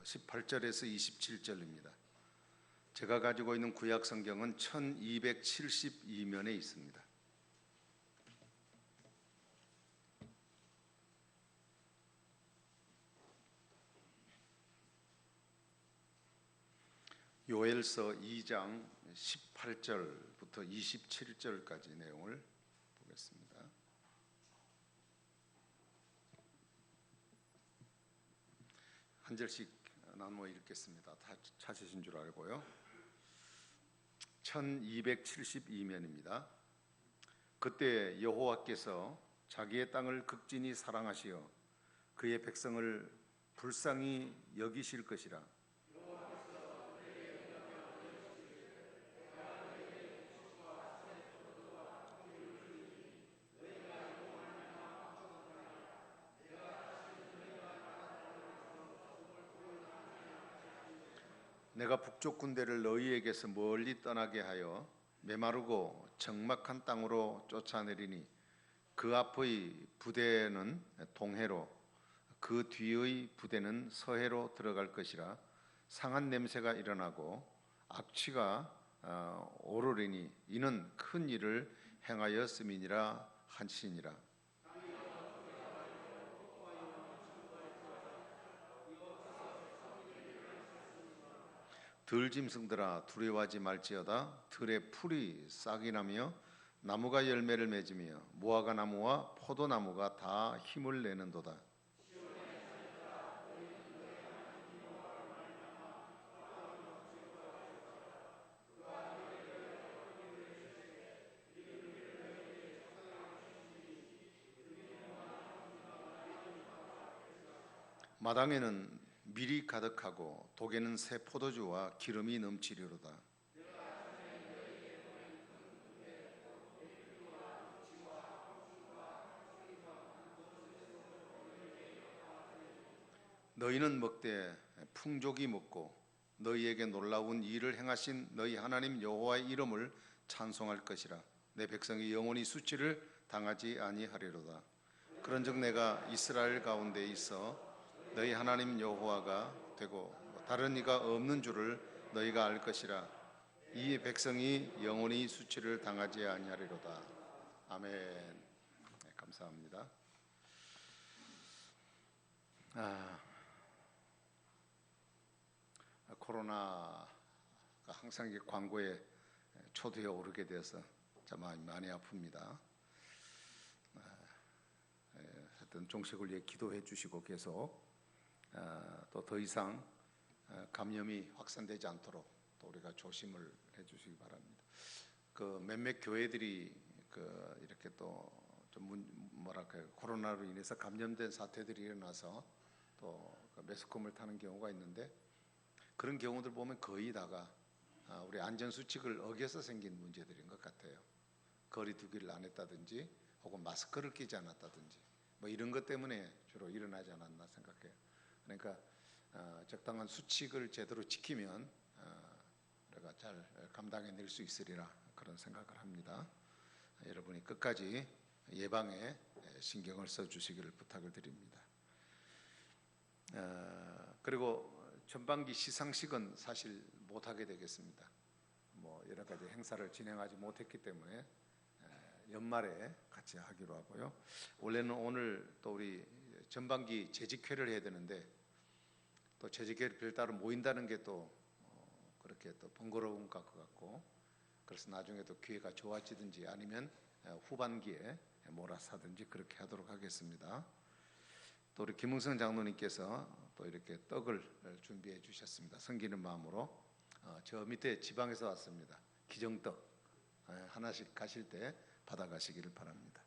18절에서 27절입니다. 제가 가지고 있는 구약 성경은 1272면에 있습니다. 요엘서 2장 18절부터 27절까지 내용을 보겠습니다. 한 절씩 나누어 읽겠습니다. 다 찾으신 줄 알고요. 1272면입니다. 그때 여호와께서 자기의 땅을 극진히 사랑하시어 그의 백성을 불쌍히 여기실 것이라. 내가 북쪽 군대를 너희에게서 멀리 떠나게 하여 메마르고 적막한 땅으로 쫓아내리니 그 앞의 부대는 동해로 그 뒤의 부대는 서해로 들어갈 것이라. 상한 냄새가 일어나고 악취가 오르리니 이는 큰 일을 행하였음이니라 하시니라. 들짐승들아 두려워하지 말지어다. 들의 풀이 싹이 나며 나무가 열매를 맺으며 무화과 나무와 포도나무가 다 힘을 내는도다. 마당에는 밀이 가득하고 독에는 새 포도주와 기름이 넘치리로다. 너희는 먹되 풍족이 먹고 너희에게 놀라운 일을 행하신 너희 하나님 여호와의 이름을 찬송할 것이라. 내 백성이 영원히 수치를 당하지 아니하리로다. 그런즉 내가 이스라엘 가운데 있어 너희 하나님 여호와가 되고 다른 이가 없는 줄을 너희가 알 것이라. 이 백성이 영원히 수치를 당하지 아니하리로다. 아멘. 네, 감사합니다. 코로나가 항상 광고에 초두에 오르게 되어서 참 많이 아픕니다. 하여튼 종식을 위해 기도해 주시고 계속 또 더 이상 감염이 확산되지 않도록 또 우리가 조심을 해주시기 바랍니다. 그 몇몇 교회들이 이렇게 또 좀 뭐랄까요, 코로나로 인해서 감염된 사태들이 일어나서 또 매스컴을 타는 경우가 있는데 그런 경우들 보면 거의 다가 우리 안전 수칙을 어겨서 생긴 문제들인 것 같아요. 거리두기를 안 했다든지 혹은 마스크를 끼지 않았다든지 뭐 이런 것 때문에 주로 일어나지 않았나 생각해요. 그러니까 적당한 수칙을 제대로 지키면 우리가 잘 감당해낼 수 있으리라 그런 생각을 합니다. 여러분이 끝까지 예방에 신경을 써주시기를 부탁을 드립니다. 그리고 전반기 시상식은 사실 못하게 되겠습니다. 뭐 여러 가지 행사를 진행하지 못했기 때문에 연말에 같이 하기로 하고요. 원래는 오늘 또 우리 전반기 재직회를 해야 되는데 또 재직회를 별따로 모인다는 게 또 그렇게 또 번거로운 것 같고, 그래서 나중에 또 기회가 좋아지든지 아니면 후반기에 몰아서 하든지 그렇게 하도록 하겠습니다. 또 우리 김웅성 장로님께서 또 이렇게 떡을 준비해 주셨습니다. 섬기는 마음으로. 저 밑에 지방에서 왔습니다. 기정떡 하나씩 가실 때 받아가시기를 바랍니다.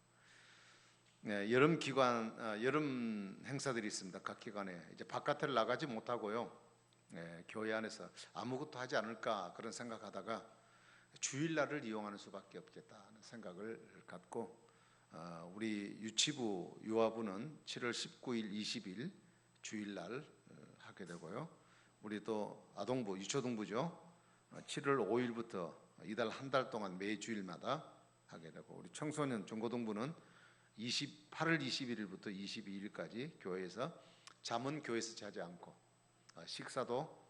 네, 여름 기관, 여름 행사들이 있습니다. 각 기관에 이제 바깥을 나가지 못하고요. 네, 교회 안에서 아무것도 하지 않을까 그런 생각하다가 주일날을 이용하는 수밖에 없겠다는 생각을 갖고 우리 유치부 유아부는 7월 19일, 20일 주일날 하게 되고요. 우리 또 아동부, 유초등부죠. 7월 5일부터 이달 한 달 동안 매 주일마다 하게 되고, 우리 청소년 중고등부는 8월 21일부터 22일까지 교회에서 잠은 교회에서 자지 않고 식사도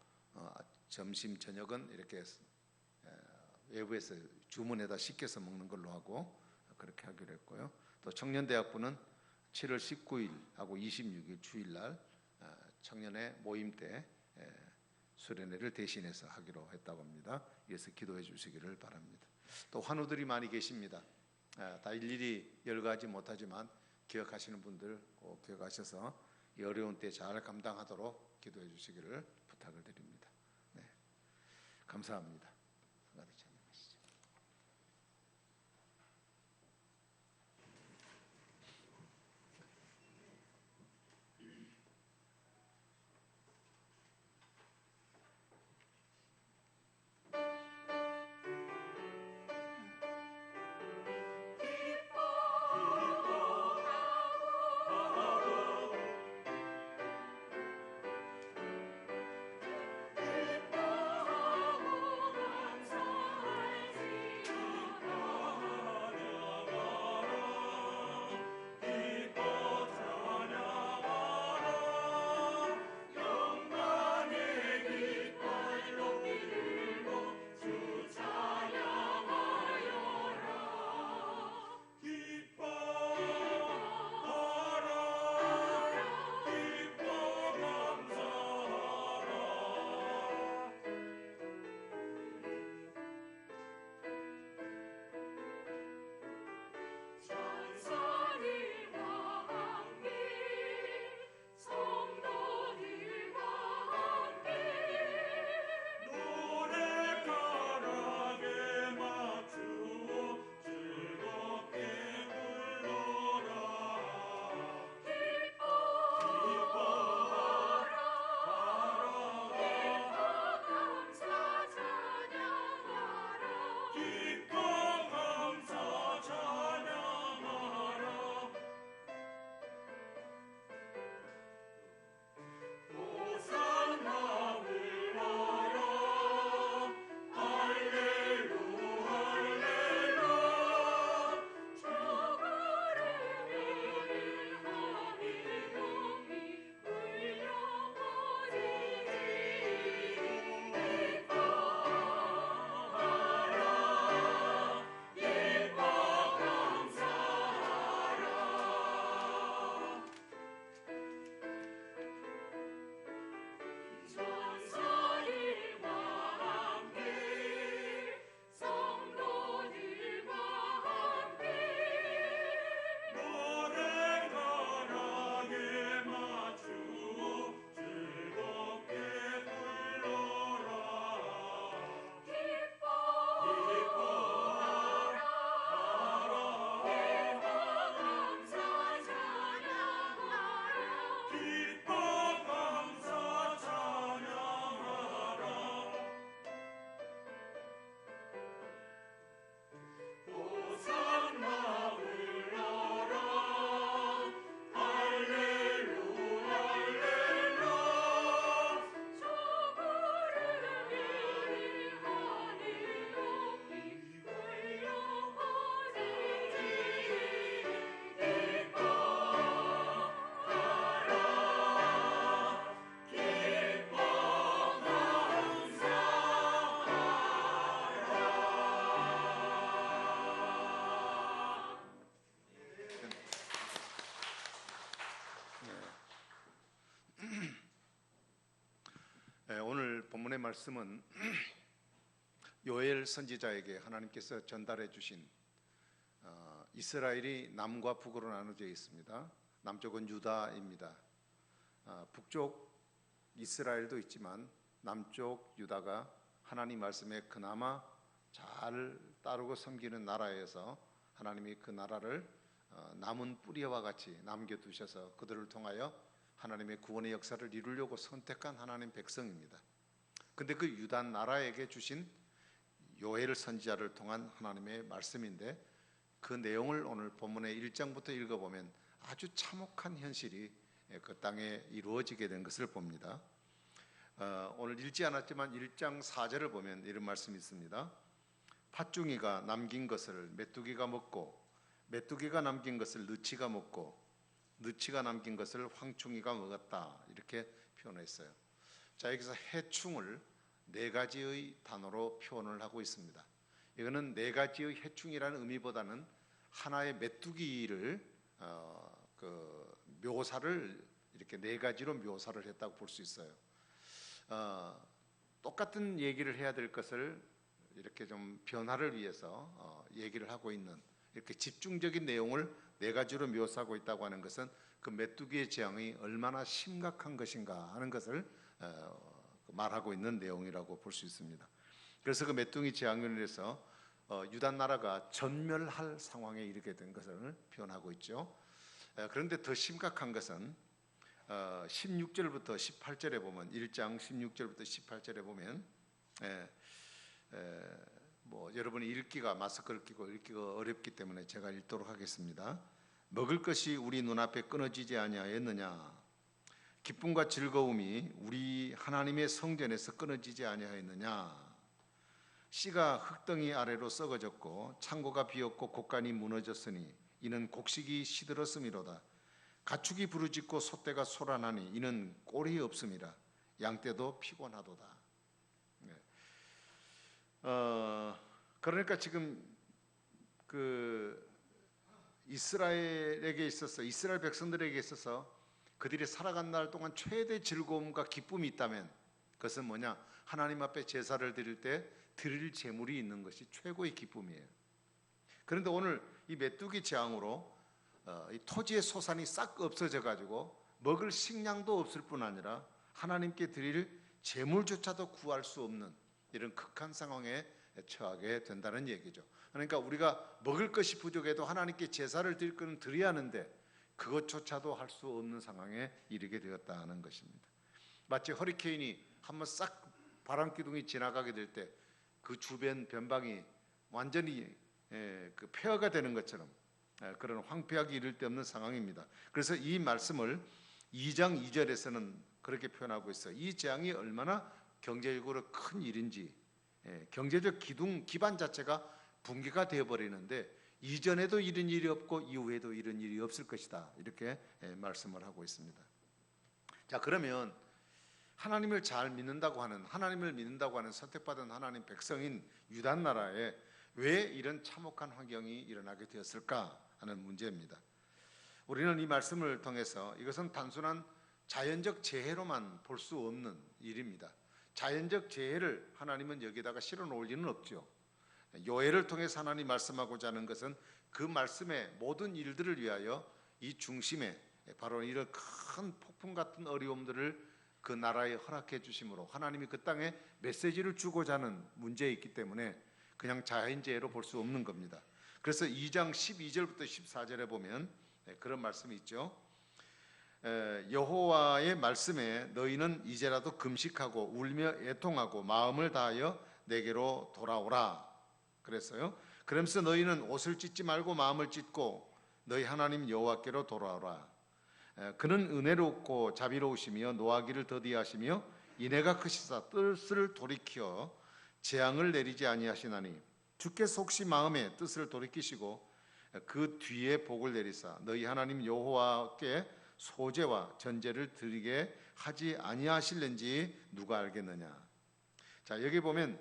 점심 저녁은 이렇게 외부에서 주문해다 시켜서 먹는 걸로 하고 그렇게 하기로 했고요. 또 청년대학부는 7월 19일하고 26일 주일날 청년의 모임 때 수련회를 대신해서 하기로 했다고 합니다. 이래서 기도해 주시기를 바랍니다. 또 환우들이 많이 계십니다. 다 일일이 열거하지 못하지만 기억하시는 분들 꼭 기억하셔서 이 어려운 때 잘 감당하도록 기도해 주시기를 부탁을 드립니다. 네, 감사합니다. 오늘 본문의 말씀은 요엘 선지자에게 하나님께서 전달해 주신 이스라엘이 남과 북으로 나눠져 있습니다. 남쪽은 유다입니다. 북쪽 이스라엘도 있지만 남쪽 유다가 하나님 말씀에 그나마 잘 따르고 섬기는 나라에서 하나님이 그 나라를 남은 뿌리와 같이 남겨두셔서 그들을 통하여 하나님의 구원의 역사를 이루려고 선택한 하나님 백성입니다. 근데 그 유다 나라에게 주신 요엘 선지자를 통한 하나님의 말씀인데 그 내용을 오늘 본문의 1장부터 읽어보면 아주 참혹한 현실이 그 땅에 이루어지게 된 것을 봅니다. 오늘 읽지 않았지만 1장 4절을 보면 이런 말씀이 있습니다. 팥중이가 남긴 것을 메뚜기가 먹고 메뚜기가 남긴 것을 느치가 먹고 느치가 남긴 것을 황충이가 먹었다, 이렇게 표현했어요. 자, 여기서 해충을 네 가지의 단어로 표현을 하고 있습니다. 이거는 네 가지의 해충이라는 의미보다는 하나의 메뚜기를 묘사를 이렇게 네 가지로 묘사를 했다고 볼 수 있어요. 똑같은 얘기를 해야 될 것을 이렇게 좀 변화를 위해서 얘기를 하고 있는, 이렇게 집중적인 내용을 네 가지로 묘사하고 있다고 하는 것은 그 메뚜기의 재앙이 얼마나 심각한 것인가 하는 것을 말하고 있는 내용이라고 볼 수 있습니다. 그래서 그 메뚜기 재앙으로 인해서 유다 나라가 전멸할 상황에 이르게 된 것을 표현하고 있죠. 그런데 더 심각한 것은 16절부터 18절에 보면, 1장 16절부터 18절에 보면 뭐 여러분이 읽기가, 마스크를 끼고 읽기가 어렵기 때문에 제가 읽도록 하겠습니다. 먹을 것이 우리 눈앞에 끊어지지 아니하였느냐? 기쁨과 즐거움이 우리 하나님의 성전에서 끊어지지 아니하였느냐? 씨가 흙덩이 아래로 썩어졌고 창고가 비었고 곡간이 무너졌으니 이는 곡식이 시들었음이로다. 가축이 부르짖고 소떼가 소란하니 이는 꼴이 없음이라. 양떼도 피곤하도다. 그러니까 지금 이스라엘에게 있어서, 이스라엘 백성들에게 있어서 그들이 살아간 날 동안 최대 즐거움과 기쁨이 있다면 그것은 뭐냐? 하나님 앞에 제사를 드릴 때 드릴 제물이 있는 것이 최고의 기쁨이에요. 그런데 오늘 이 메뚜기 재앙으로 이 토지의 소산이 싹 없어져 가지고 먹을 식량도 없을 뿐 아니라 하나님께 드릴 제물조차도 구할 수 없는 이런 극한 상황에 처하게 된다는 얘기죠. 그러니까 우리가 먹을 것이 부족해도 하나님께 제사를 드릴 것은 드려야 하는데 그것조차도 할 수 없는 상황에 이르게 되었다는 것입니다. 마치 허리케인이 한번 싹 바람기둥이 지나가게 될 때 그 주변 변방이 완전히 폐허가 되는 것처럼 그런 황폐하기 이를 데 없는 상황입니다. 그래서 이 말씀을 2장 2절에서는 그렇게 표현하고 있어요. 이 재앙이 얼마나 경제적으로 큰 일인지, 경제적 기반 자체가 붕괴가 되어버리는데 이전에도 이런 일이 없고 이후에도 이런 일이 없을 것이다, 이렇게 말씀을 하고 있습니다. 자, 그러면 하나님을 잘 믿는다고 하는, 하나님을 믿는다고 하는 선택받은 하나님 백성인 유다 나라에 왜 이런 참혹한 환경이 일어나게 되었을까 하는 문제입니다. 우리는 이 말씀을 통해서 이것은 단순한 자연적 재해로만 볼 수 없는 일입니다. 자연적 재해를 하나님은 여기다가 실어 놓을 리는 없죠. 요엘을 통해서 하나님 말씀하고자 하는 것은 그 말씀의 모든 일들을 위하여 이 중심에 바로 이런 큰 폭풍 같은 어려움들을 그 나라에 허락해 주심으로 하나님이 그 땅에 메시지를 주고자 하는 문제에 있기 때문에 그냥 자연재해로 볼 수 없는 겁니다. 그래서 2장 12절부터 14절에 보면 그런 말씀이 있죠. 여호와의 말씀에 너희는 이제라도 금식하고 울며 애통하고 마음을 다하여 내게로 돌아오라. 그랬어요. 그러면서 너희는 옷을 찢지 말고 마음을 찢고 너희 하나님 여호와께로 돌아오라. 그는 은혜롭고 자비로우시며 노하기를 더디하시며 인애가 크시사 뜻을 돌이켜 재앙을 내리지 아니하시나니 주께서 혹시 마음에 뜻을 돌이키시고 그 뒤에 복을 내리사 너희 하나님 여호와께 소제와 전제를 드리게 하지 아니하실는지 누가 알겠느냐. 자, 여기 보면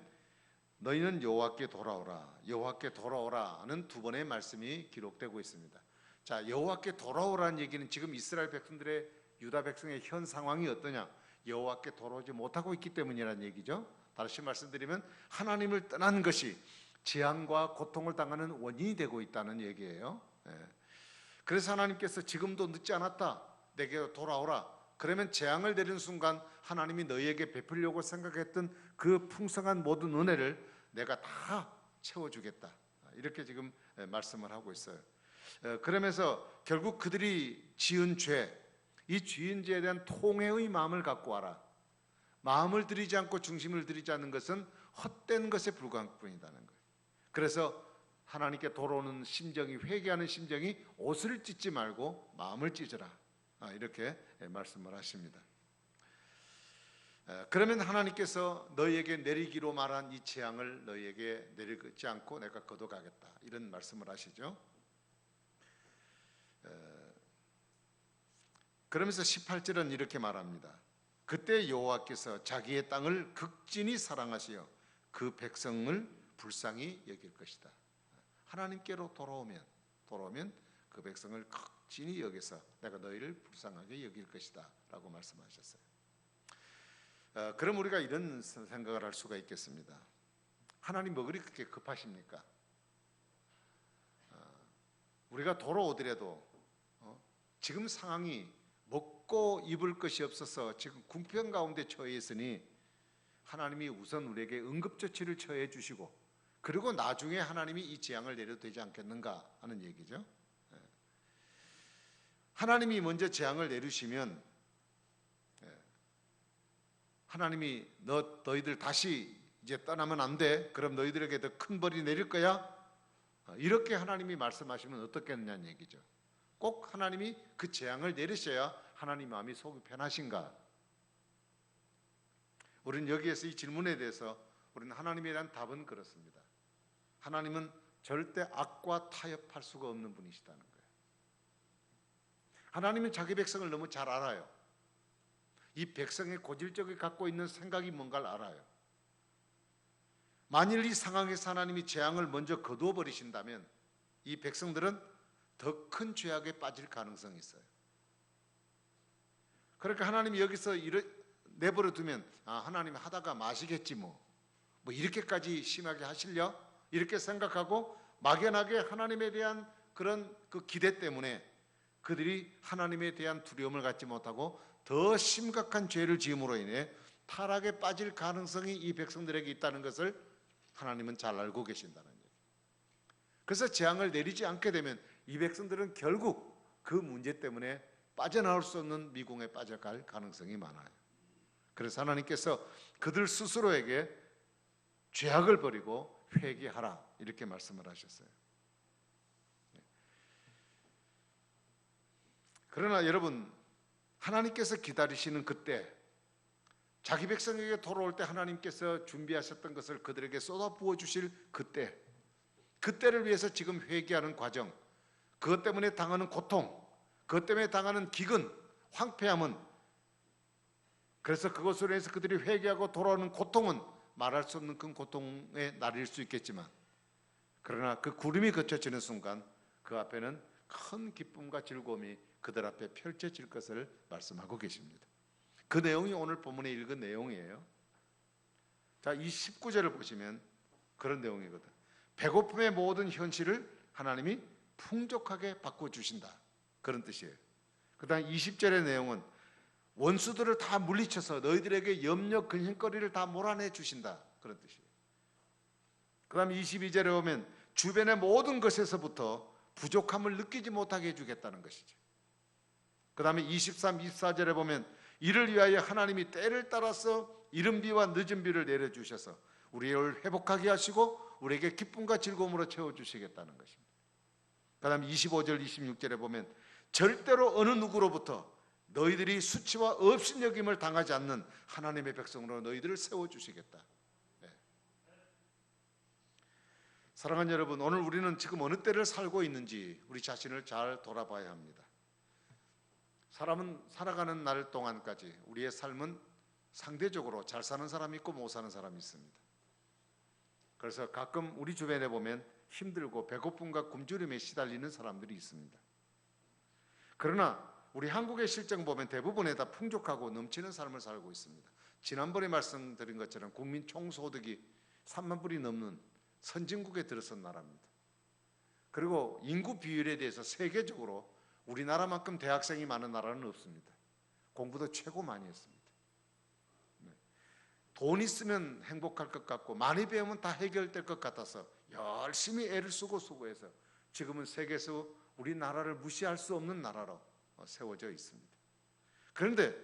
너희는 여호와께 돌아오라, 여호와께 돌아오라는 두 번의 말씀이 기록되고 있습니다. 자, 여호와께 돌아오라는 얘기는 지금 이스라엘 백성들의, 유다 백성의 현 상황이 어떠냐? 여호와께 돌아오지 못하고 있기 때문이라는 얘기죠. 다시 말씀드리면 하나님을 떠난 것이 재앙과 고통을 당하는 원인이 되고 있다는 얘기예요. 그래서 하나님께서 지금도 늦지 않았다, 내게 돌아오라. 그러면 재앙을 내리는 순간 하나님이 너희에게 베풀려고 생각했던 그 풍성한 모든 은혜를 내가 다 채워주겠다, 이렇게 지금 말씀을 하고 있어요. 그러면서 결국 그들이 지은 죄, 이 지은 죄에 대한 통회의 마음을 갖고 와라. 마음을 들이지 않고 중심을 들이지 않는 것은 헛된 것에 불과한 뿐이라는 거예요. 그래서 하나님께 돌아오는 심정이, 회개하는 심정이 옷을 찢지 말고 마음을 찢으라, 이렇게 말씀을 하십니다. 그러면 하나님께서 너희에게 내리기로 말한 이 재앙을 너희에게 내리지 않고 내가 거둬가겠다, 이런 말씀을 하시죠. 그러면서 18절은 이렇게 말합니다. 그때 여호와께서 자기의 땅을 극진히 사랑하시어 그 백성을 불쌍히 여길 것이다. 하나님께로 돌아오면 그 백성을 극진히 여기서 내가 너희를 불쌍하게 여길 것이다 라고 말씀하셨어요. 그럼 우리가 이런 생각을 할 수가 있겠습니다. 하나님 뭐 그렇게 급하십니까? 우리가 돌아오더라도 지금 상황이 먹고 입을 것이 없어서 지금 궁평 가운데 처해 있으니 하나님이 우선 우리에게 응급조치를 처해 주시고 그리고 나중에 하나님이 이 재앙을 내려도 되지 않겠는가 하는 얘기죠. 하나님이 먼저 재앙을 내리시면 하나님이 너희들 다시 이제 떠나면 안 돼. 그럼 너희들에게 더 큰 벌이 내릴 거야. 이렇게 하나님이 말씀하시면 어떻겠느냐는 얘기죠. 꼭 하나님이 그 재앙을 내리셔야 하나님 마음이 속이 편하신가? 우리는 여기에서 이 질문에 대해서 우리는 하나님에 대한 답은 그렇습니다. 하나님은 절대 악과 타협할 수가 없는 분이시다는 거예요. 하나님은 자기 백성을 너무 잘 알아요. 이 백성의 고질적이 갖고 있는 생각이 뭔가를 알아요. 만일 이 상황에서 하나님이 재앙을 먼저 거두어 버리신다면 이 백성들은 더 큰 죄악에 빠질 가능성이 있어요. 그러니까 하나님이 여기서 내버려 두면 하나님이 하다가 마시겠지 뭐 이렇게까지 심하게 하시려? 이렇게 생각하고 막연하게 하나님에 대한 그런 그 기대 때문에 그들이 하나님에 대한 두려움을 갖지 못하고 더 심각한 죄를 지음으로 인해 타락에 빠질 가능성이 이 백성들에게 있다는 것을 하나님은 잘 알고 계신다는 얘기예요. 그래서 재앙을 내리지 않게 되면 이 백성들은 결국 그 문제 때문에 빠져나올 수 없는 미궁에 빠져갈 가능성이 많아요. 그래서 하나님께서 그들 스스로에게 죄악을 버리고 회개하라 이렇게 말씀을 하셨어요. 그러나 여러분, 하나님께서 기다리시는 그때, 자기 백성에게 돌아올 때 하나님께서 준비하셨던 것을 그들에게 쏟아부어 주실 그때를 위해서 지금 회개하는 과정, 그것 때문에 당하는 고통, 그것 때문에 당하는 기근, 황폐함은, 그래서 그것으로 해서 그들이 회개하고 돌아오는 고통은 말할 수 없는 큰 고통의 날일 수 있겠지만, 그러나 그 구름이 걷혀지는 순간 그 앞에는 큰 기쁨과 즐거움이 그들 앞에 펼쳐질 것을 말씀하고 계십니다. 그 내용이 오늘 본문에 읽은 내용이에요. 자, 이 19절을 보시면 그런 내용이거든. 배고픔의 모든 현실을 하나님이 풍족하게 바꿔주신다, 그런 뜻이에요. 그 다음 20절의 내용은 원수들을 다 물리쳐서 너희들에게 염려 근심거리를 다 몰아내 주신다, 그런 뜻이에요. 그 다음 22절에 보면 주변의 모든 것에서부터 부족함을 느끼지 못하게 해주겠다는 것이죠. 그 다음에 23, 24절에 보면 이를 위하여 하나님이 때를 따라서 이른 비와 늦은 비를 내려주셔서 우리를 회복하게 하시고 우리에게 기쁨과 즐거움으로 채워주시겠다는 것입니다. 그 다음에 25절, 26절에 보면 절대로 어느 누구로부터 너희들이 수치와 업신여김을 당하지 않는 하나님의 백성으로 너희들을 세워주시겠다. 네. 사랑하는 여러분, 오늘 우리는 지금 어느 때를 살고 있는지 우리 자신을 잘 돌아봐야 합니다. 사람은 살아가는 날 동안까지 우리의 삶은 상대적으로 잘 사는 사람이 있고 못 사는 사람이 있습니다. 그래서 가끔 우리 주변에 보면 힘들고 배고픔과 굶주림에 시달리는 사람들이 있습니다. 그러나 우리 한국의 실정 보면 대부분에 다 풍족하고 넘치는 삶을 살고 있습니다. 지난번에 말씀드린 것처럼 국민 총소득이 3만 불이 넘는 선진국에 들어선 나라입니다. 그리고 인구 비율에 대해서 세계적으로 우리나라만큼 대학생이 많은 나라는 없습니다. 공부도 최고 많이 했습니다. 돈 있으면 행복할 것 같고 많이 배우면 다 해결될 것 같아서 열심히 애를 쓰고 수고해서 지금은 세계에서 우리나라를 무시할 수 없는 나라로 세워져 있습니다. 그런데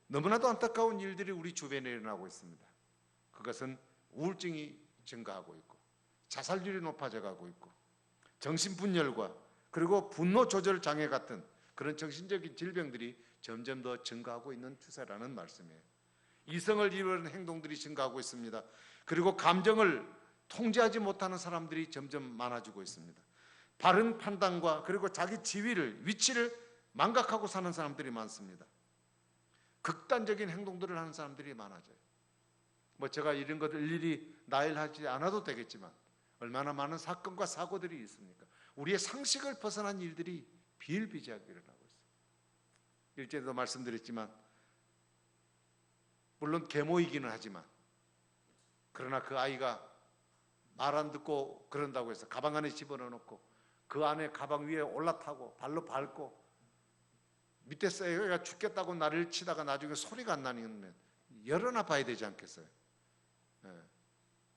너무나도 안타까운 일들이 우리 주변에 일어나고 있습니다. 그것은 우울증이 증가하고 있고 자살률이 높아져가고 있고 정신분열과 그리고 분노 조절 장애 같은 그런 정신적인 질병들이 점점 더 증가하고 있는 추세라는 말씀이에요. 이성을 잃은 행동들이 증가하고 있습니다. 그리고 감정을 통제하지 못하는 사람들이 점점 많아지고 있습니다. 바른 판단과 그리고 자기 지위를, 위치를 망각하고 사는 사람들이 많습니다. 극단적인 행동들을 하는 사람들이 많아져요. 뭐 제가 이런 것을 일일이 나열하지 않아도 되겠지만 얼마나 많은 사건과 사고들이 있습니까? 우리의 상식을 벗어난 일들이 비일비재하게 일어나고 있어요. 일전에도 말씀드렸지만 물론 계모이기는 하지만 그러나 그 아이가 말 안 듣고 그런다고 해서 가방 안에 집어넣고 그 안에 가방 위에 올라타고 발로 밟고 밑에서 애가 죽겠다고 나를 치다가 나중에 소리가 안 나면 열어나 봐야 되지 않겠어요?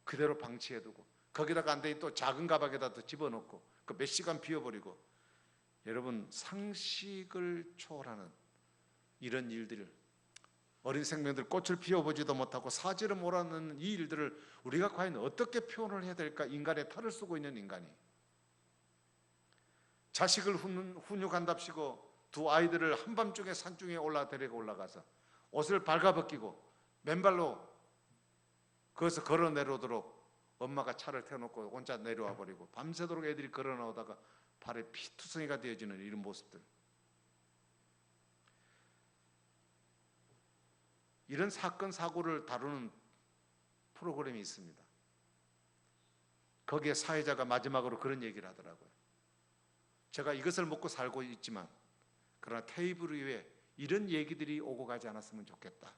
그대로 방치해두고 거기다가 안 되니 또 작은 가방에다 또 집어넣고 그 몇 시간 비워버리고, 여러분 상식을 초월하는 이런 일들, 어린 생명들 꽃을 피워보지도 못하고 사지를 몰아넣는 이 일들을 우리가 과연 어떻게 표현을 해야 될까? 인간의 탈을 쓰고 있는 인간이 자식을 훈육한답시고 두 아이들을 한밤중에 산중에 데리고 올라가서 옷을 발가벗기고 맨발로 거기서 걸어 내려오도록 엄마가 차를 태워놓고 혼자 내려와 버리고 밤새도록 애들이 걸어 나오다가 발에 피투성이가 되어지는 이런 모습들, 이런 사건 사고를 다루는 프로그램이 있습니다. 거기에 사회자가 마지막으로 그런 얘기를 하더라고요. 제가 이것을 먹고 살고 있지만 그러나 테이블 위에 이런 얘기들이 오고 가지 않았으면 좋겠다.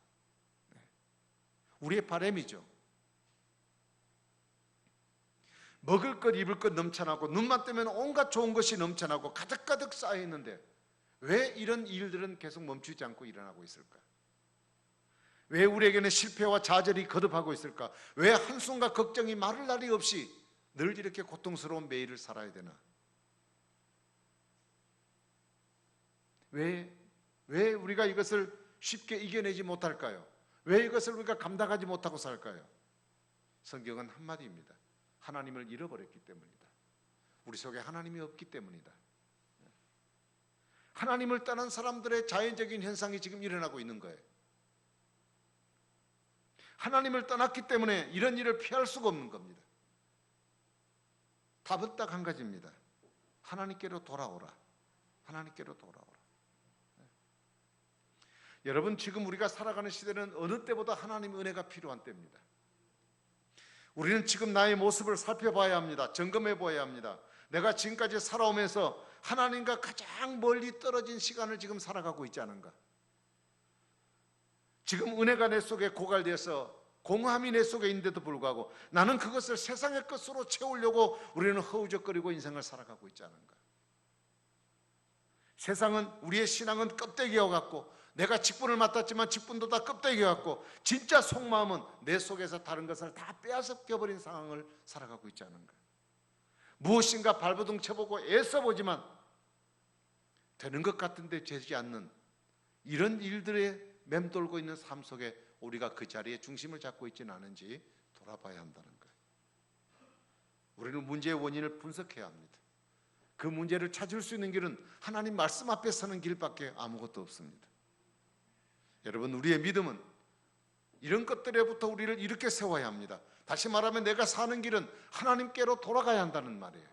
우리의 바람이죠. 먹을 것 입을 것 넘쳐나고 눈만 뜨면 온갖 좋은 것이 넘쳐나고 가득가득 쌓여 있는데 왜 이런 일들은 계속 멈추지 않고 일어나고 있을까? 왜 우리에게는 실패와 좌절이 거듭하고 있을까? 왜 한숨과 걱정이 마를 날이 없이 늘 이렇게 고통스러운 매일을 살아야 되나? 왜 우리가 이것을 쉽게 이겨내지 못할까요? 왜 이것을 우리가 감당하지 못하고 살까요? 성경은 한마디입니다. 하나님을 잃어버렸기 때문이다. 우리 속에 하나님이 없기 때문이다. 하나님을 떠난 사람들의 자연적인 현상이 지금 일어나고 있는 거예요. 하나님을 떠났기 때문에 이런 일을 피할 수가 없는 겁니다. 답은 딱 한 가지입니다. 하나님께로 돌아오라. 하나님께로 돌아오라. 여러분, 지금 우리가 살아가는 시대는 어느 때보다 하나님의 은혜가 필요한 때입니다. 우리는 지금 나의 모습을 살펴봐야 합니다. 점검해 봐야 합니다. 내가 지금까지 살아오면서 하나님과 가장 멀리 떨어진 시간을 지금 살아가고 있지 않은가? 지금 은혜가 내 속에 고갈되어서 공함이 내 속에 있는데도 불구하고 나는 그것을 세상의 것으로 채우려고 우리는 허우적거리고 인생을 살아가고 있지 않은가? 세상은, 우리의 신앙은 껍데기와 같고 내가 직분을 맡았지만 직분도 다 껍데기와 같고 진짜 속마음은 내 속에서 다른 것을 다 빼앗겨버린 상황을 살아가고 있지 않은가? 무엇인가 발버둥 쳐보고 애써보지만 되는 것 같은데 되지 않는 이런 일들에 맴돌고 있는 삶 속에 우리가 그 자리에 중심을 잡고 있지는 않은지 돌아봐야 한다는 거예요. 우리는 문제의 원인을 분석해야 합니다. 그 문제를 찾을 수 있는 길은 하나님 말씀 앞에 서는 길밖에 아무것도 없습니다. 여러분, 우리의 믿음은 이런 것들에부터 우리를 이렇게 세워야 합니다. 다시 말하면 내가 사는 길은 하나님께로 돌아가야 한다는 말이에요.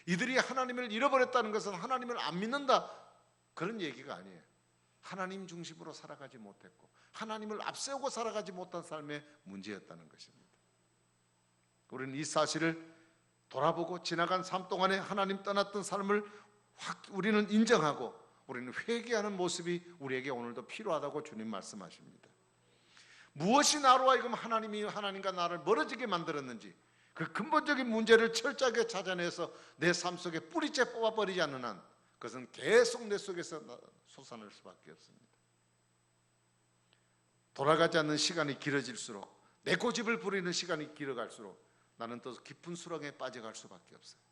이들이 하나님을 잃어버렸다는 것은 하나님을 안 믿는다 그런 얘기가 아니에요. 하나님 중심으로 살아가지 못했고 하나님을 앞세우고 살아가지 못한 삶의 문제였다는 것입니다. 우리는 이 사실을 돌아보고 지나간 삶 동안에 하나님 떠났던 삶을 우리는 인정하고 우리는 회개하는 모습이 우리에게 오늘도 필요하다고 주님 말씀하십니다. 무엇이 나로 하여금 하나님과 나를 멀어지게 만들었는지 그 근본적인 문제를 철저하게 찾아내서 내 삶 속에 뿌리째 뽑아버리지 않는 한 그것은 계속 내 속에서 솟아날 수밖에 없습니다. 돌아가지 않는 시간이 길어질수록, 내 고집을 부리는 시간이 길어갈수록 나는 더 깊은 수렁에 빠져갈 수밖에 없어요.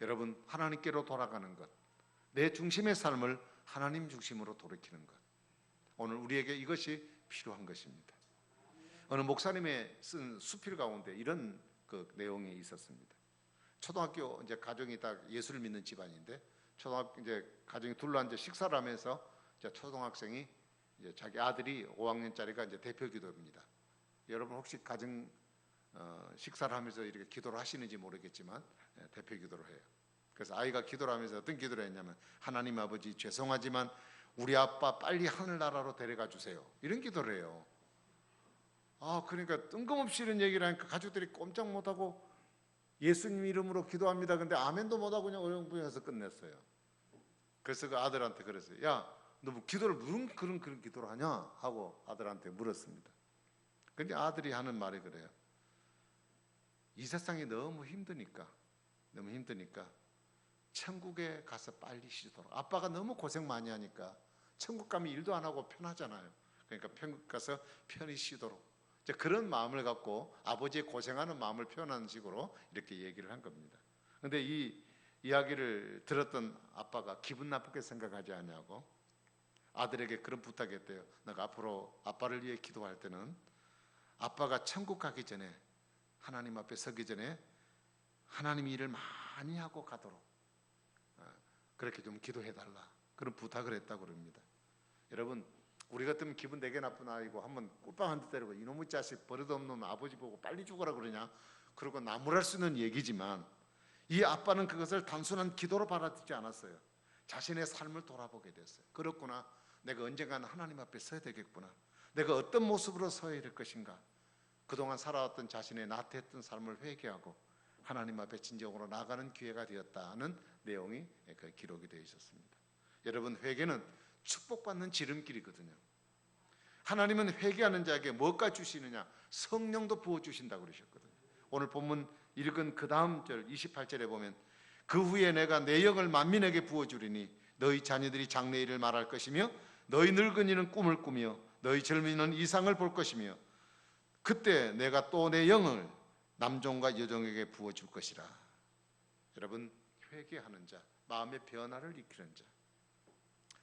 여러분, 하나님께로 돌아가는 것, 내 중심의 삶을 하나님 중심으로 돌이키는 것, 오늘 우리에게 이것이 필요한 것입니다. 어느 목사님의 쓴 수필 가운데 이런 그 내용이 있었습니다. 초등학교 이제 가정이 다 예수를 믿는 집안인데 초등학교 이제 가정이 둘러앉아 식사를 하면서 이제 초등학생이 이제 자기 아들이 5학년짜리가 이제 대표 기도입니다. 여러분 혹시 가정 식사를 하면서 이렇게 기도를 하시는지 모르겠지만 대표 기도를 해요. 그래서 아이가 기도를 하면서 어떤 기도를 했냐면, 하나님 아버지 죄송하지만 우리 아빠 빨리 하늘나라로 데려가 주세요, 이런 기도를 해요. 그러니까 뜬금없이 이런 얘기를 하니까 가족들이 꼼짝 못하고 예수님 이름으로 기도합니다. 근데 아멘도 못하고 그냥 어영부영해서 끝냈어요. 그래서 그 아들한테 그랬어요. 야, 너 뭐 기도를 무슨 그런 기도를 하냐 하고 아들한테 물었습니다. 근데 아들이 하는 말이 그래요. 이 세상이 너무 힘드니까 천국에 가서 빨리 쉬도록. 아빠가 너무 고생 많이 하니까 천국 가면 일도 안 하고 편하잖아요. 그러니까 천국 가서 편히 쉬도록. 그런 마음을 갖고 아버지의 고생하는 마음을 표현하는 식으로 이렇게 얘기를 한 겁니다. 그런데 이 이야기를 들었던 아빠가 기분 나쁘게 생각하지 않냐고 아들에게 그런 부탁했대요. 너가 앞으로 아빠를 위해 기도할 때는 아빠가 천국 가기 전에, 하나님 앞에 서기 전에 하나님이 일을 많이 하고 가도록 그렇게 좀 기도해달라, 그런 부탁을 했다고 그럽니다. 여러분, 우리 같으면 기분 되게 나쁜 아이고 한번 꿀빵 한 대 때리고 이놈의 자식 버릇없는 아버지 보고 빨리 죽어라 그러냐, 그러고 나무랄 수 있는 얘기지만, 이 아빠는 그것을 단순한 기도로 받아들이지 않았어요. 자신의 삶을 돌아보게 됐어요. 그렇구나, 내가 언젠가는 하나님 앞에 서야 되겠구나, 내가 어떤 모습으로 서야 될 것인가, 그동안 살아왔던 자신의 나태했던 삶을 회개하고 하나님 앞에 진정으로 나가는 기회가 되었다는 내용이 그 기록이 되어 있었습니다. 여러분, 회개는 축복받는 지름길이거든요. 하나님은 회개하는 자에게 뭐가 주시느냐? 성령도 부어주신다고 그러셨거든요. 오늘 본문 읽은 그 다음 절 28절에 보면, 그 후에 내가 내 영을 만민에게 부어주리니 너희 자녀들이 장래 일을 말할 것이며 너희 늙은이는 꿈을 꾸며 너희 젊은이는 이상을 볼 것이며 그때 내가 또 내 영을 남종과 여종에게 부어줄 것이라. 여러분, 회개하는 자, 마음의 변화를 일으키는 자,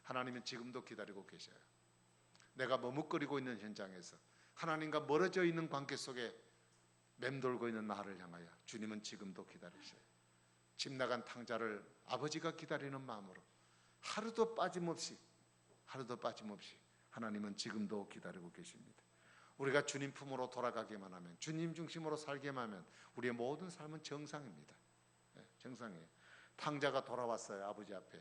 하나님은 지금도 기다리고 계셔요. 내가 머뭇거리고 있는 현장에서 하나님과 멀어져 있는 관계 속에 맴돌고 있는 나를 향하여 주님은 지금도 기다리셔요. 집 나간 탕자를 아버지가 기다리는 마음으로 하루도 빠짐없이 하나님은 지금도 기다리고 계십니다. 우리가 주님 품으로 돌아가기만 하면, 주님 중심으로 살기만 하면 우리의 모든 삶은 정상입니다. 정상이에요. 탕자가 돌아왔어요. 아버지 앞에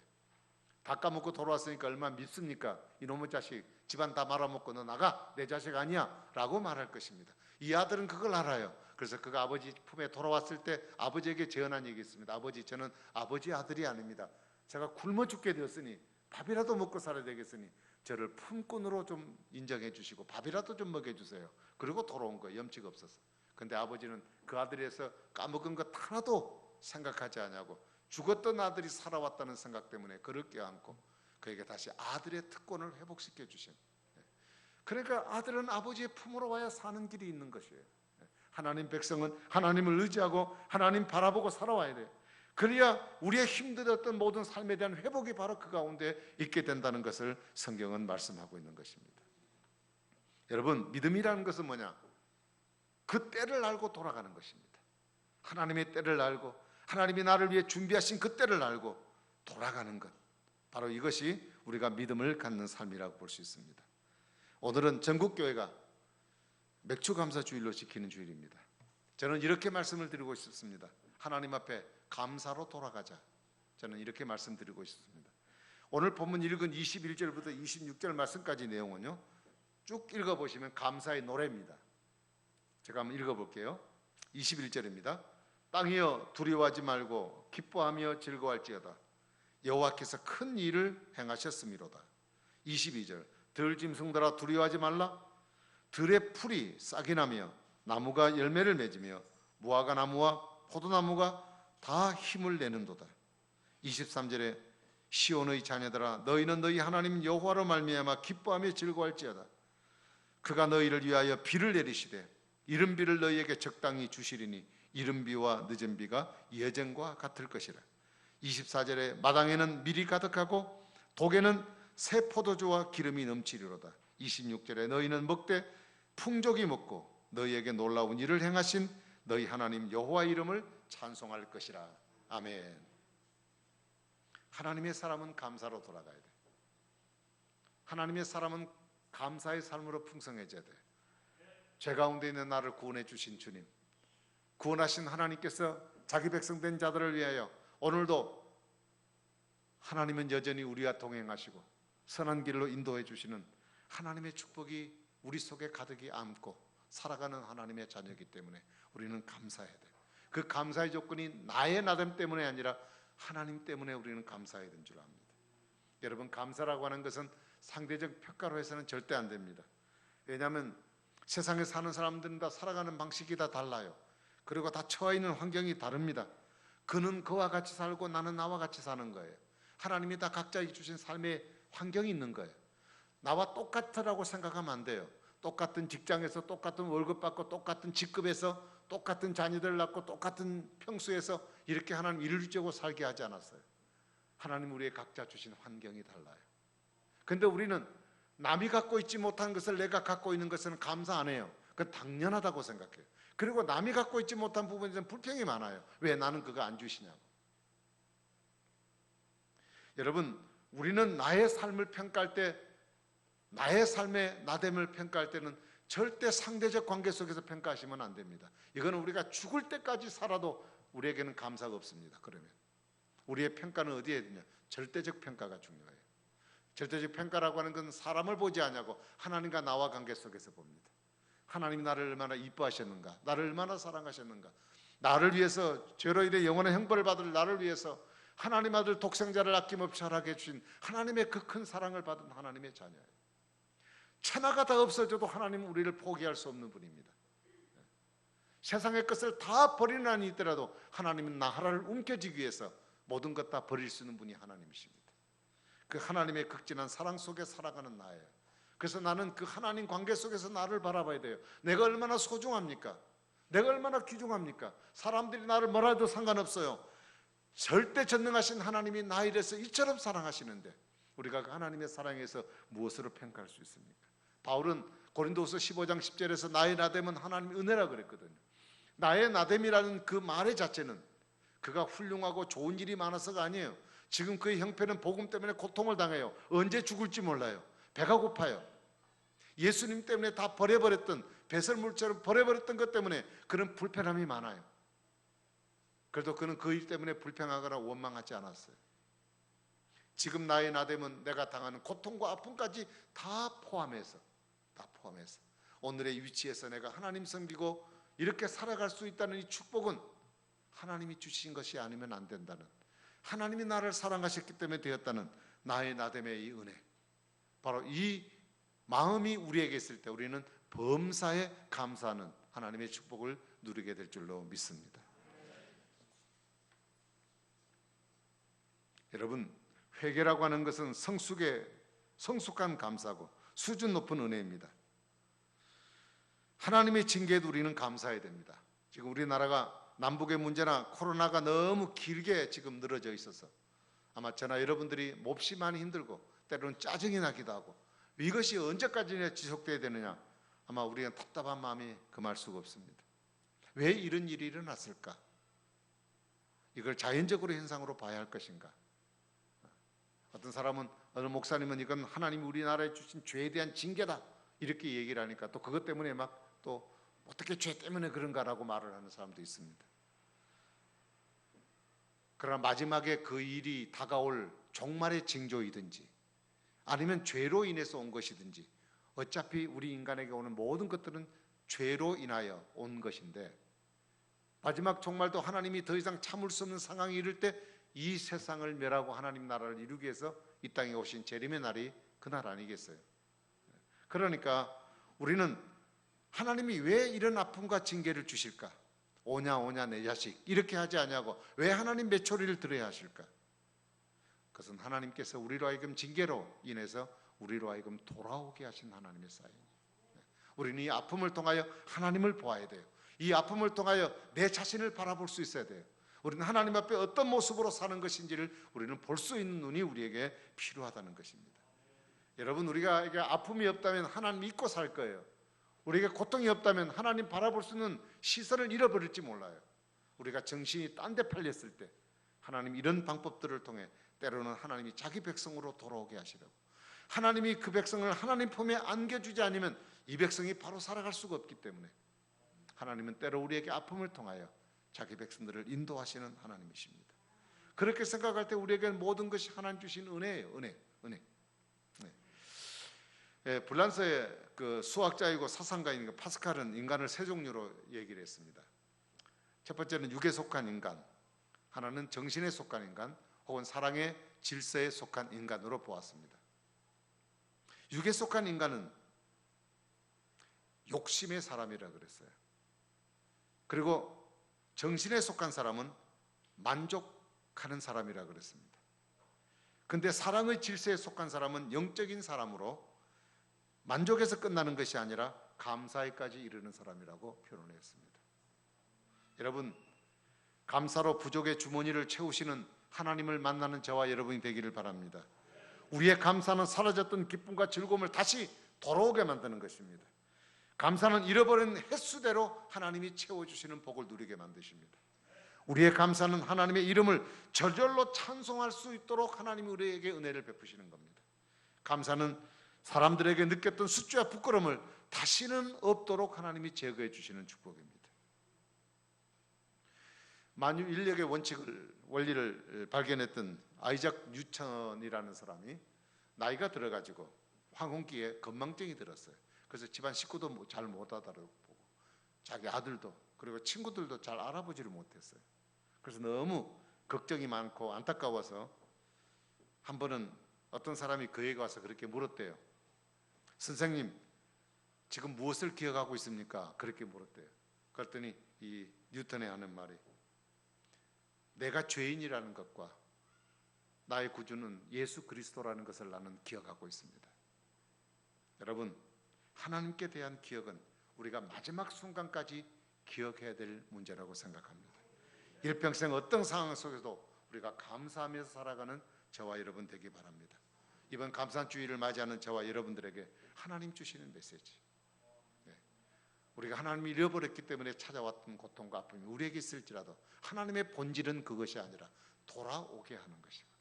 다 까먹고 돌아왔으니까 얼마나 밉습니까? 이놈의 자식, 집안 다 말아먹고 너 나가, 내 자식 아니야 라고 말할 것입니다. 이 아들은 그걸 알아요. 그래서 그가 아버지 품에 돌아왔을 때 아버지에게 제언한 얘기 있습니다. 아버지, 저는 아버지 아들이 아닙니다. 제가 굶어 죽게 되었으니 밥이라도 먹고 살아야 되겠으니 저를 품꾼으로 좀 인정해 주시고 밥이라도 좀 먹여주세요. 그리고 돌아온 거예요. 염치가 없어서. 근데 아버지는 그 아들에서 까먹은 것 하나도 생각하지 않냐고, 죽었던 아들이 살아왔다는 생각 때문에 그를 껴안고 그에게 다시 아들의 특권을 회복시켜 주신. 그러니까 아들은 아버지의 품으로 와야 사는 길이 있는 것이에요. 하나님 백성은 하나님을 의지하고 하나님 바라보고 살아와야 돼요. 그래야 우리의 힘들었던 모든 삶에 대한 회복이 바로 그 가운데 있게 된다는 것을 성경은 말씀하고 있는 것입니다. 여러분, 믿음이라는 것은 뭐냐? 그 때를 알고 돌아가는 것입니다. 하나님의 때를 알고 하나님이 나를 위해 준비하신 그 때를 알고 돌아가는 것, 바로 이것이 우리가 믿음을 갖는 삶이라고 볼 수 있습니다. 오늘은 전국교회가 맥주감사주일로 지키는 주일입니다. 저는 이렇게 말씀을 드리고 싶습니다. 하나님 앞에 감사로 돌아가자. 저는 이렇게 말씀드리고 싶습니다. 오늘 본문 읽은 21절부터 26절 말씀까지 내용은요, 쭉 읽어보시면 감사의 노래입니다. 제가 한번 읽어볼게요. 21절입니다. 땅이여 두려워하지 말고 기뻐하며 즐거워할지어다. 여호와께서 큰 일을 행하셨음이로다. 22절. 들짐승들아 두려워하지 말라. 들의 풀이 싹이 나며 나무가 열매를 맺으며 무화과 나무와 포도나무가 다 힘을 내는도다. 23절에 시온의 자녀들아 너희는 너희 하나님 여호와로 말미암아 기뻐하며 즐거워할지어다. 그가 너희를 위하여 비를 내리시되 이른 비를 너희에게 적당히 주시리니 이른 비와 늦은 비가 예전과 같을 것이라. 24절에 마당에는 밀이 가득하고 독에는 새 포도주와 기름이 넘치리로다. 26절에 너희는 먹되 풍족이 먹고 너희에게 놀라운 일을 행하신 너희 하나님 여호와 이름을 찬송할 것이라. 아멘. 하나님의 사람은 감사로 돌아가야 돼. 하나님의 사람은 감사의 삶으로 풍성해져야 돼. 죄 가운데 있는 나를 구원해 주신 주님, 구원하신 하나님께서 자기 백성된 자들을 위하여 오늘도 하나님은 여전히 우리와 동행하시고 선한 길로 인도해 주시는 하나님의 축복이 우리 속에 가득히 안고 살아가는 하나님의 자녀이기 때문에 우리는 감사해야 돼요. 그 감사의 조건이 나의 나됨 때문에 아니라 하나님 때문에 우리는 감사해야 되는 줄 압니다. 여러분, 감사라고 하는 것은 상대적 평가로 해서는 절대 안 됩니다. 왜냐하면 세상에 사는 사람들은 다 살아가는 방식이 다 달라요. 그리고 다 처해 있는 환경이 다릅니다. 그는 그와 같이 살고 나는 나와 같이 사는 거예요. 하나님이 다 각자에게 주신 삶의 환경이 있는 거예요. 나와 똑같으라고 생각하면 안 돼요. 똑같은 직장에서 똑같은 월급 받고 똑같은 직급에서 똑같은 자녀들 낳고 똑같은 평수에서 이렇게 하나님 일을 주고 살게 하지 않았어요. 하나님 우리의 각자 주신 환경이 달라요. 근데 우리는 남이 갖고 있지 못한 것을 내가 갖고 있는 것은 감사 안 해요. 그건 당연하다고 생각해요. 그리고 남이 갖고 있지 못한 부분에 대한 불평이 많아요. 왜 나는 그거 안 주시냐고. 여러분, 우리는 나의 삶을 평가할 때, 나의 삶의 나됨을 평가할 때는 절대 상대적 관계 속에서 평가하시면 안 됩니다. 이거는 우리가 죽을 때까지 살아도 우리에게는 감사가 없습니다. 그러면 우리의 평가는 어디에 있냐? 절대적 평가가 중요해요. 절대적 평가라고 하는 건 사람을 보지 않냐고 하나님과 나와 관계 속에서 봅니다. 하나님이 나를 얼마나 이뻐하셨는가, 나를 얼마나 사랑하셨는가, 나를 위해서 죄로 인해 영원한 형벌을 받을 나를 위해서 하나님 아들 독생자를 아낌없이 자라게 해주신 하나님의 그 큰 사랑을 받은 하나님의 자녀예요. 천하가 다 없어져도 하나님은 우리를 포기할 수 없는 분입니다. 세상의 것을 다 버리는 한이 있더라도 하나님은 나라를 움켜쥐기 위해서 모든 것 다 버릴 수 있는 분이 하나님이십니다. 그 하나님의 극진한 사랑 속에 살아가는 나예요. 그래서 나는 그 하나님 관계 속에서 나를 바라봐야 돼요. 내가 얼마나 소중합니까? 내가 얼마나 귀중합니까? 사람들이 나를 뭐라 해도 상관없어요. 절대 전능하신 하나님이 나에 대해서 이처럼 사랑하시는데 우리가 그 하나님의 사랑에서 무엇으로 평가할 수 있습니까? 바울은 고린도후서 15장 10절에서 나의 나됨은 하나님의 은혜라 그랬거든요. 나의 나됨이라는 그 말의 자체는 그가 훌륭하고 좋은 일이 많아서가 아니에요. 지금 그의 형편은 복음 때문에 고통을 당해요. 언제 죽을지 몰라요. 배가 고파요. 예수님 때문에 다 버려버렸던, 배설물처럼 버려버렸던 것 때문에 그런 불편함이 많아요. 그래도 그는 그 일 때문에 불평하거나 원망하지 않았어요. 지금 나의 나됨은 내가 당하는 고통과 아픔까지 다 포함해서 오늘의 위치에서 내가 하나님 섬기고 이렇게 살아갈 수 있다는 이 축복은 하나님이 주신 것이 아니면 안 된다는, 하나님이 나를 사랑하셨기 때문에 되었다는 나의 나됨의 이 은혜, 바로 이 마음이 우리에게 있을 때 우리는 범사에 감사하는 하나님의 축복을 누리게 될 줄로 믿습니다. 여러분, 회개라고 하는 것은 성숙한 감사고 수준 높은 은혜입니다. 하나님의 징계에도 우리는 감사해야 됩니다. 지금 우리나라가 남북의 문제나 코로나가 너무 길게 지금 늘어져 있어서 아마 저나 여러분들이 몹시 많이 힘들고 때로는 짜증이 나기도 하고 이것이 언제까지 지속돼야 되느냐, 아마 우리가 답답한 마음이 금할 수가 없습니다. 왜 이런 일이 일어났을까? 이걸 자연적으로 현상으로 봐야 할 것인가? 어떤 사람은, 어느 목사님은 이건 하나님이 우리나라에 주신 죄에 대한 징계다 이렇게 얘기를 하니까 또 그것 때문에 막 또 어떻게 죄 때문에 그런가라고 말을 하는 사람도 있습니다. 그러나 마지막에 그 일이 다가올 종말의 징조이든지 아니면 죄로 인해서 온 것이든지 어차피 우리 인간에게 오는 모든 것들은 죄로 인하여 온 것인데 마지막 종말도 하나님이 더 이상 참을 수 없는 상황이 이를 때 이 세상을 멸하고 하나님 나라를 이루기 위해서 이 땅에 오신 재림의 날이 그날 아니겠어요? 그러니까 우리는 하나님이 왜 이런 아픔과 징계를 주실까? 오냐 오냐 내 자식 이렇게 하지 않냐고 왜 하나님 메초리를 들어야 하실까? 그것은 하나님께서 우리로 하여금 징계로 인해서 우리로 하여금 돌아오게 하신 하나님의 사인이에요. 우리는 이 아픔을 통하여 하나님을 보아야 돼요. 이 아픔을 통하여 내 자신을 바라볼 수 있어야 돼요. 우리는 하나님 앞에 어떤 모습으로 사는 것인지를 우리는 볼 수 있는 눈이 우리에게 필요하다는 것입니다. 여러분, 우리가 아픔이 없다면 하나님 믿고 살 거예요. 우리에게 고통이 없다면 하나님 바라볼 수 있는 시선을 잃어버릴지 몰라요. 우리가 정신이 딴 데 팔렸을 때 하나님 이런 방법들을 통해 때로는 하나님이 자기 백성으로 돌아오게 하시려고, 하나님이 그 백성을 하나님 품에 안겨주지 않으면 이 백성이 바로 살아갈 수가 없기 때문에 하나님은 때로 우리에게 아픔을 통하여 자기 백성들을 인도하시는 하나님이십니다. 그렇게 생각할 때 우리에게 모든 것이 하나님 주신 은혜예요. 은혜. 불란서의 그 수학자이고 사상가인 파스칼은 인간을 세 종류로 얘기를 했습니다. 첫 번째는 육에 속한 인간, 하나는 정신에 속한 인간, 혹은 사랑의 질서에 속한 인간으로 보았습니다. 육에 속한 인간은 욕심의 사람이라 그랬어요. 그리고 정신에 속한 사람은 만족하는 사람이라 그랬습니다. 근데 사랑의 질서에 속한 사람은 영적인 사람으로 만족해서 끝나는 것이 아니라 감사에까지 이르는 사람이라고 표현했습니다. 여러분, 감사로 부족의 주머니를 채우시는 하나님을 만나는 저와 여러분이 되기를 바랍니다. 우리의 감사는 사라졌던 기쁨과 즐거움을 다시 돌아오게 만드는 것입니다. 감사는 잃어버린 횟수대로 하나님이 채워주시는 복을 누리게 만드십니다. 우리의 감사는 하나님의 이름을 저절로 찬송할 수 있도록 하나님이 우리에게 은혜를 베푸시는 겁니다. 감사는 사람들에게 느꼈던 수치와 부끄러움을 다시는 없도록 하나님이 제거해 주시는 축복입니다. 만유 인력의 원리를 발견했던 아이작 뉴턴이라는 사람이 나이가 들어가지고 황혼기에 건망증이 들었어요. 그래서 집안 식구도 잘 못 알아보고 자기 아들도 그리고 친구들도 잘 알아보지를 못했어요. 그래서 너무 걱정이 많고 안타까워서 한 번은 어떤 사람이 그에게 와서 그렇게 물었대요. 선생님, 지금 무엇을 기억하고 있습니까? 그렇게 물었대요. 그랬더니 이 뉴턴이 하는 말이, 내가 죄인이라는 것과 나의 구주는 예수 그리스도라는 것을 나는 기억하고 있습니다. 여러분, 하나님께 대한 기억은 우리가 마지막 순간까지 기억해야 될 문제라고 생각합니다. 일평생 어떤 상황 속에서도 우리가 감사하면서 살아가는 저와 여러분 되기 바랍니다. 이번 감사주일을 맞이하는 저와 여러분들에게 하나님 주시는 메시지, 우리가 하나님을 잃어버렸기 때문에 찾아왔던 고통과 아픔이 우리에게 있을지라도 하나님의 본질은 그것이 아니라 돌아오게 하는 것입니다.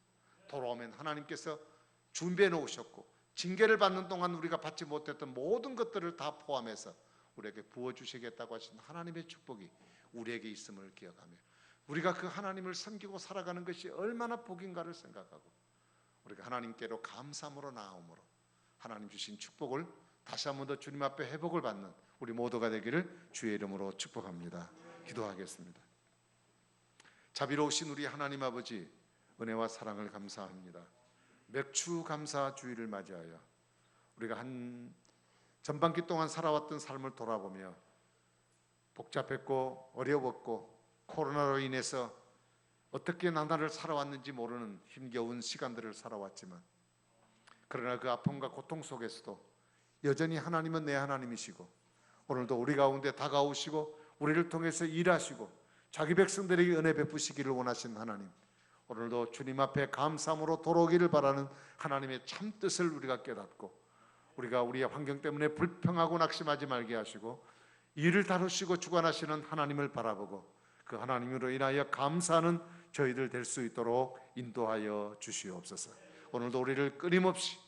돌아오면 하나님께서 준비해 놓으셨고 징계를 받는 동안 우리가 받지 못했던 모든 것들을 다 포함해서 우리에게 부어주시겠다고 하신 하나님의 축복이 우리에게 있음을 기억하며 우리가 그 하나님을 섬기고 살아가는 것이 얼마나 복인가를 생각하고 우리가 하나님께로 감사함으로 나아옴으로 하나님 주신 축복을 다시 한 번 더 주님 앞에 회복을 받는 우리 모두가 되기를 주의 이름으로 축복합니다. 기도하겠습니다. 자비로우신 우리 하나님 아버지, 은혜와 사랑을 감사합니다. 맥주 감사 주일을 맞이하여 우리가 한 전반기 동안 살아왔던 삶을 돌아보며 복잡했고 어려웠고 코로나로 인해서 어떻게 나날을 살아왔는지 모르는 힘겨운 시간들을 살아왔지만, 그러나 그 아픔과 고통 속에서도 여전히 하나님은 내 하나님이시고 오늘도 우리 가운데 다가오시고 우리를 통해서 일하시고 자기 백성들에게 은혜 베푸시기를 원하신 하나님, 오늘도 주님 앞에 감사함으로 돌아오기를 바라는 하나님의 참 뜻을 우리가 깨닫고 우리가 우리의 환경 때문에 불평하고 낙심하지 말게 하시고 일을 다루시고 주관하시는 하나님을 바라보고 그 하나님으로 인하여 감사하는 저희들 될 수 있도록 인도하여 주시옵소서. 오늘도 우리를 끊임없이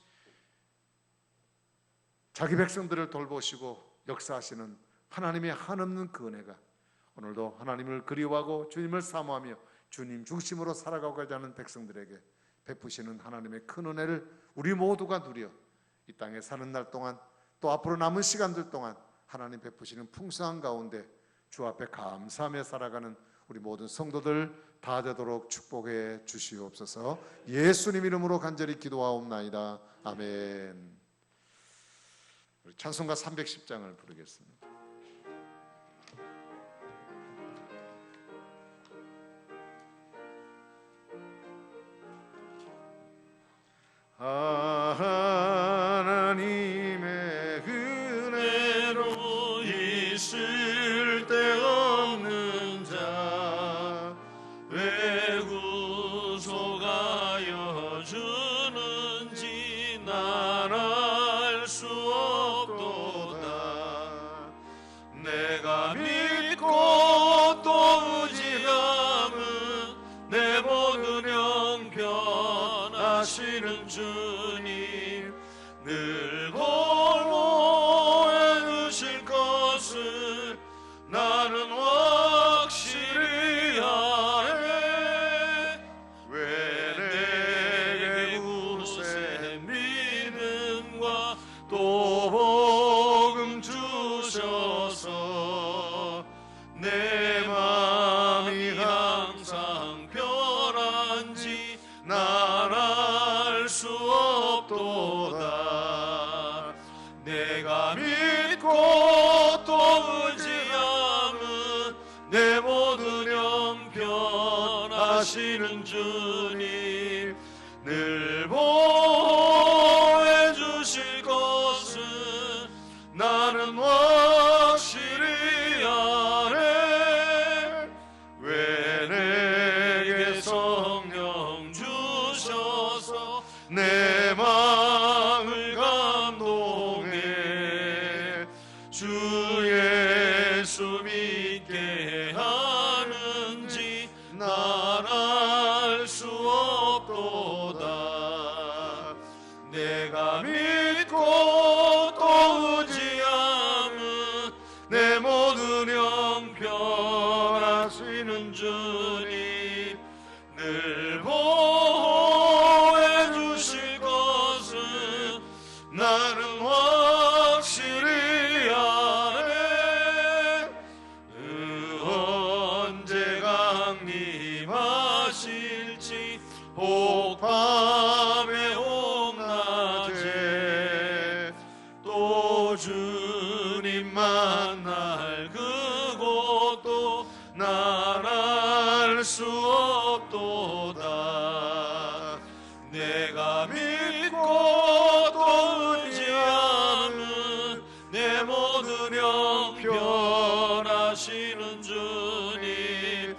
자기 백성들을 돌보시고 역사하시는 하나님의 한없는 그 은혜가 오늘도 하나님을 그리워하고 주님을 사모하며 주님 중심으로 살아가고자 하는 백성들에게 베푸시는 하나님의 큰 은혜를 우리 모두가 누려 이 땅에 사는 날 동안 또 앞으로 남은 시간들 동안 하나님 베푸시는 풍성한 가운데 주 앞에 감사하며 살아가는 우리 모든 성도들 다 되도록 축복해 주시옵소서. 예수님 이름으로 간절히 기도하옵나이다. 아멘. 우리 찬송가 310장을 부르겠습니다. 하나님의 은혜로 있을 때 없는 자 왜 구속하여 주는지 난 알 수 없도다. 내가 믿고 또 의지함은 내 모든 형편하시는 주 내가 믿고 또 의지함은 내 모든 형편하시는 주님 늘 보호해 주실 것은 나는 확실히 아네. 왜 내게 성령 주셔서 내 마음을 감동해 주 예수 믿게 하는지 난 알 수 없도다. 내가 믿고 또 의지함은 내 모든 형편하시는 주님 늘 보호해 주실 것은 나는 확실히 아네. 언제 강림하실지 혹 밤에 혹 낮에 또 주님 만날 그곳도 난 알 수 없도다. 내가 믿고 또 의지함은 내 모든 형편하시는 주님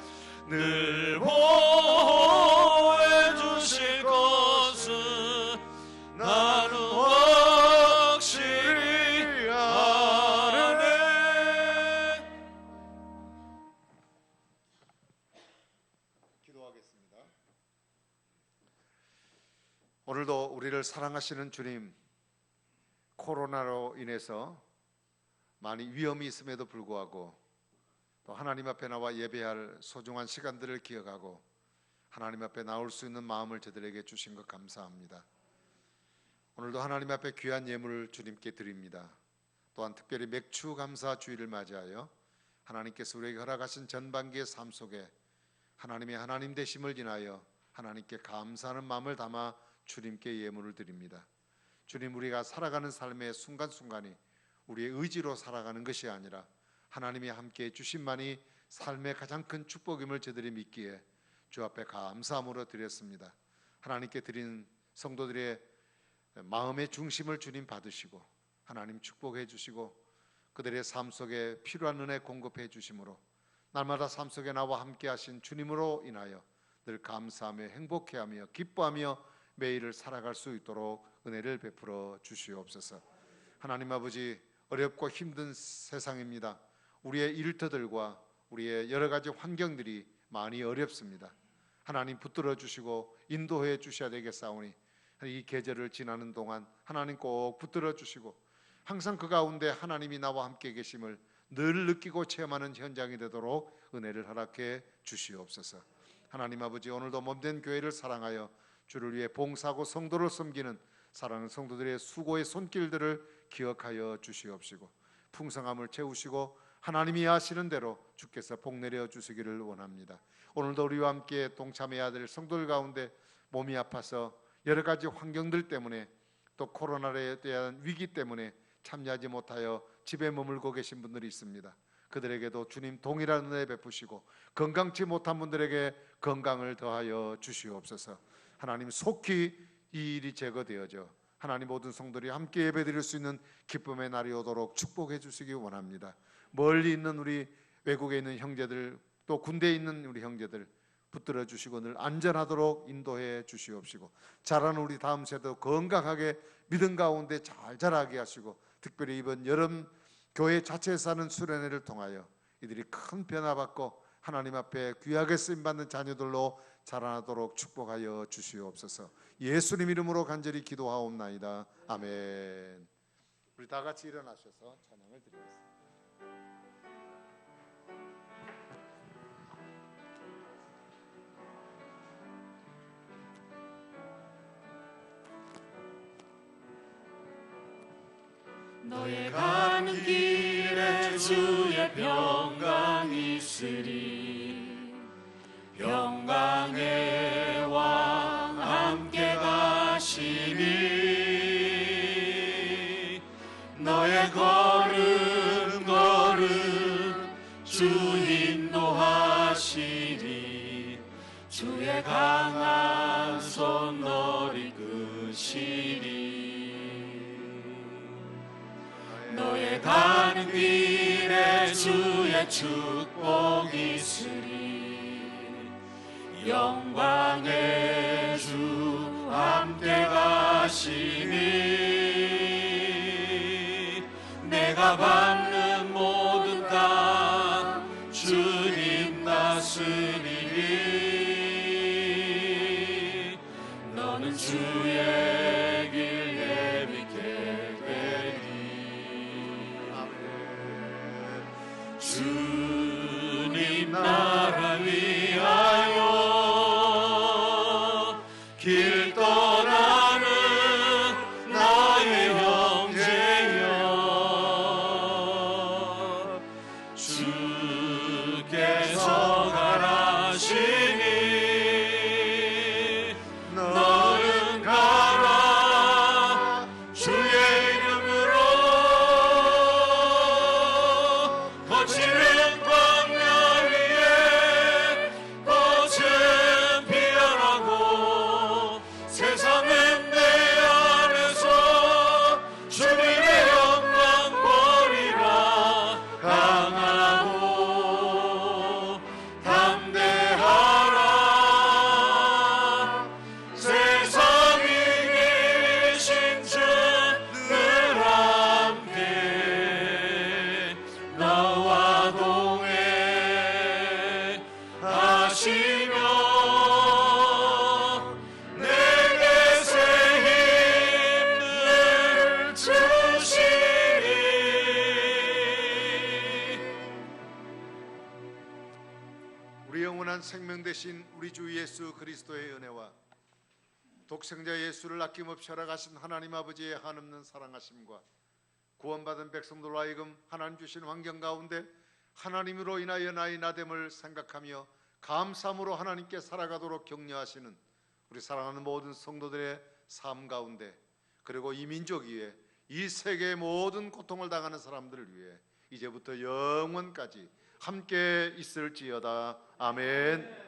늘 보호해 주실 것은 나는 확실히 아네. 기도하겠습니다. 오늘도 우리를 사랑하시는 주님, 코로나로 인해서 많이 위험이 있음에도 불구하고 또 하나님 앞에 나와 예배할 소중한 시간들을 기억하고 하나님 앞에 나올 수 있는 마음을 저들에게 주신 것 감사합니다. 오늘도 하나님 앞에 귀한 예물을 주님께 드립니다. 또한 특별히 맥주 감사 주일을 맞이하여 하나님께서 우리에게 허락하신 전반기의 삶 속에 하나님의 하나님 되심을 인하여 하나님께 감사하는 마음을 담아 주님께 예물을 드립니다. 주님, 우리가 살아가는 삶의 순간순간이 우리의 의지로 살아가는 것이 아니라 하나님이 함께해 주심만이 삶의 가장 큰 축복임을 저들이 믿기에 주 앞에 감사함으로 드렸습니다. 하나님께 드린 성도들의 마음의 중심을 주님 받으시고 하나님 축복해 주시고 그들의 삶 속에 필요한 은혜 공급해 주심으로 날마다 삶 속에 나와 함께 하신 주님으로 인하여 늘 감사하며 행복해하며 기뻐하며 매일을 살아갈 수 있도록 은혜를 베풀어 주시옵소서. 하나님 아버지, 어렵고 힘든 세상입니다. 우리의 일터들과 우리의 여러 가지 환경들이 많이 어렵습니다. 하나님 붙들어 주시고 인도해 주셔야 되겠사오니 이 계절을 지나는 동안 하나님 꼭 붙들어 주시고 항상 그 가운데 하나님이 나와 함께 계심을 늘 느끼고 체험하는 현장이 되도록 은혜를 허락해 주시옵소서. 하나님 아버지, 오늘도 몸된 교회를 사랑하여 주를 위해 봉사하고 성도를 섬기는 사랑하는 성도들의 수고의 손길들을 기억하여 주시옵시고 풍성함을 채우시고 하나님이 하시는 대로 주께서 복 내려 주시기를 원합니다. 오늘도 우리와 함께 동참해야 될 성도들 가운데 몸이 아파서 여러 가지 환경들 때문에 또 코로나에 대한 위기 때문에 참여하지 못하여 집에 머물고 계신 분들이 있습니다. 그들에게도 주님 동일한 은혜 베푸시고 건강치 못한 분들에게 건강을 더하여 주시옵소서. 하나님, 속히 이 일이 제거되어져 하나님 모든 성도들이 함께 예배드릴 수 있는 기쁨의 날이 오도록 축복해 주시기 원합니다. 멀리 있는 우리 외국에 있는 형제들 또 군대에 있는 우리 형제들 붙들어 주시고 늘 안전하도록 인도해 주시옵시고 자라는 우리 다음 세대도 건강하게 믿음 가운데 잘 자라게 하시고 특별히 이번 여름 교회 자체에서 하는 수련회를 통하여 이들이 큰 변화받고 하나님 앞에 귀하게 쓰임받는 자녀들로 자라나도록 축복하여 주시옵소서. 예수님 이름으로 간절히 기도하옵나이다. 아멘. 우리 다 같이 일어나셔서 찬양을 드리겠습니다. 너의 가는 길에 주의 평강이 있으리. 평강의 왕 함께 가시니 너의 내 걸음 걸음 주 인도하시리. 주의 강한 손 너를 이끄시리. 너의 가는 길에 주의 축복이 있으리. 영광의 주 함께 가시니. 내가 밟는 모든 땅 주님 다스리니. 너는 주의 길 예비케 되리. 주님 나라 위하여 길 떠나는 나의 형제여, 주께서 가라시니. 너는 가라 주의 이름으로. 거칠은 광야 위에 꽃은 피어나고. 세상은 내 안에서 주님의 영광 보리라. 강하고 담대하라. 세상이 이기신 주 늘 함께 나와 동행하시며 내게 새 힘을 주시니. 우리 영원한 생명 되신 우리 주 예수 그리스도의 은혜와 독생자 예수를 아낌없이 허락하신 하나님 아버지의 한없는 사랑하심과 구원받은 백성들로 하여금 하나님 주신 환경 가운데 하나님으로 인하여 나의 나됨을 생각하며 감사함으로 하나님께 살아가도록 격려하시는 우리 사랑하는 모든 성도들의 삶 가운데, 그리고 이 민족 위에, 이 세계의 모든 고통을 당하는 사람들을 위해 이제부터 영원까지 함께 있을지어다. 아멘.